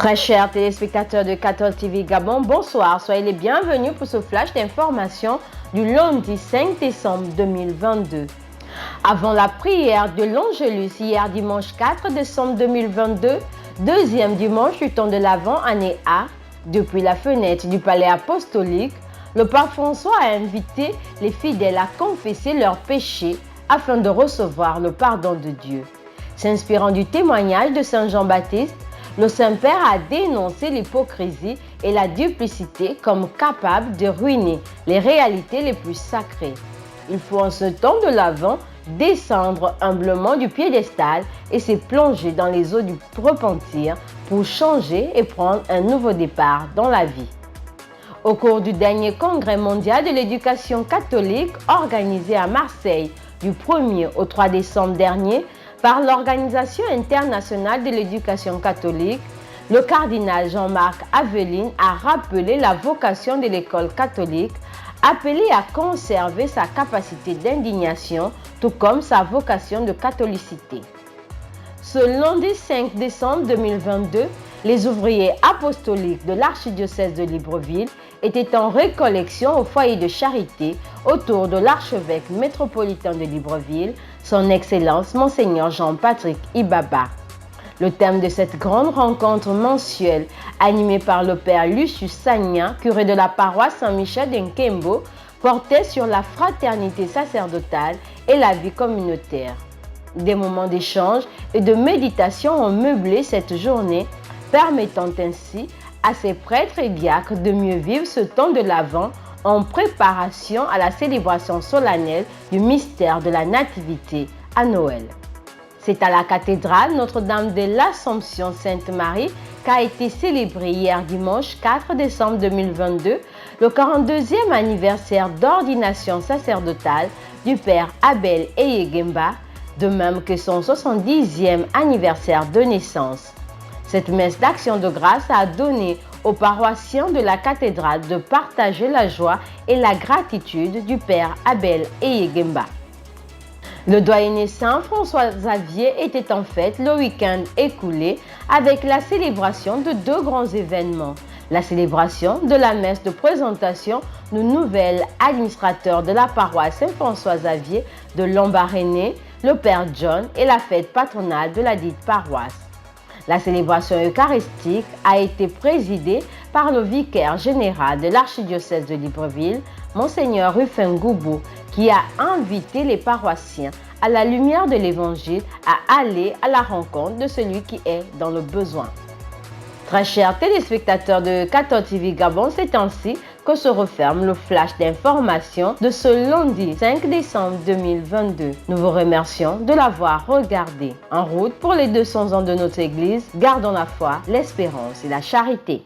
Très chers téléspectateurs de 14 TV Gabon, bonsoir. Soyez les bienvenus pour ce flash d'information du lundi 5 décembre 2022. Avant la prière de l'Angélus hier dimanche 4 décembre 2022, deuxième dimanche du temps de l'Avent année A, depuis la fenêtre du palais apostolique, le pape François a invité les fidèles à confesser leurs péchés afin de recevoir le pardon de Dieu. S'inspirant du témoignage de Saint Jean-Baptiste, le Saint-Père a dénoncé l'hypocrisie et la duplicité comme capables de ruiner les réalités les plus sacrées. Il faut en ce temps de l'Avent descendre humblement du piédestal et se plonger dans les eaux du repentir pour changer et prendre un nouveau départ dans la vie. Au cours du dernier congrès mondial de l'éducation catholique organisé à Marseille du 1er au 3 décembre dernier, par l'Organisation internationale de l'éducation catholique, le cardinal Jean-Marc Aveline a rappelé la vocation de l'école catholique, appelée à conserver sa capacité d'indignation, tout comme sa vocation de catholicité. Ce lundi 5 décembre 2022, les ouvriers apostoliques de l'archidiocèse de Libreville étaient en récollection au foyer de charité autour de l'archevêque métropolitain de Libreville, son Excellence Monseigneur Jean-Patrick Ibaba. Le thème de cette grande rencontre mensuelle, animée par le père Lucius Sagna, curé de la paroisse Saint-Michel d'Nkembo, portait sur la fraternité sacerdotale et la vie communautaire. Des moments d'échange et de méditation ont meublé cette journée, permettant ainsi à ces prêtres et diacres de mieux vivre ce temps de l'Avent en préparation à la célébration solennelle du mystère de la Nativité à Noël. C'est à la cathédrale Notre-Dame de l'Assomption Sainte-Marie qu'a été célébré hier dimanche 4 décembre 2022 le 42e anniversaire d'ordination sacerdotale du père Abel Eyegemba, de même que son 70e anniversaire de naissance. Cette messe d'action de grâce a donné aux paroissiens de la cathédrale de partager la joie et la gratitude du père Abel Eyegemba. Le doyenné Saint François Xavier était en fête le week-end écoulé avec la célébration de deux grands événements. La célébration de la messe de présentation du nouvel administrateur de la paroisse Saint-François Xavier de Lambaréné, le père John, et la fête patronale de la dite paroisse. La célébration eucharistique a été présidée par le vicaire général de l'archidiocèse de Libreville, Monseigneur Rufin Goubou, qui a invité les paroissiens à la lumière de l'Évangile à aller à la rencontre de celui qui est dans le besoin. Très chers téléspectateurs de 14 TV Gabon, c'est ainsi que se referme le flash d'information de ce lundi 5 décembre 2022. Nous vous remercions de l'avoir regardé. En route pour les 200 ans de notre Église, gardons la foi, l'espérance et la charité.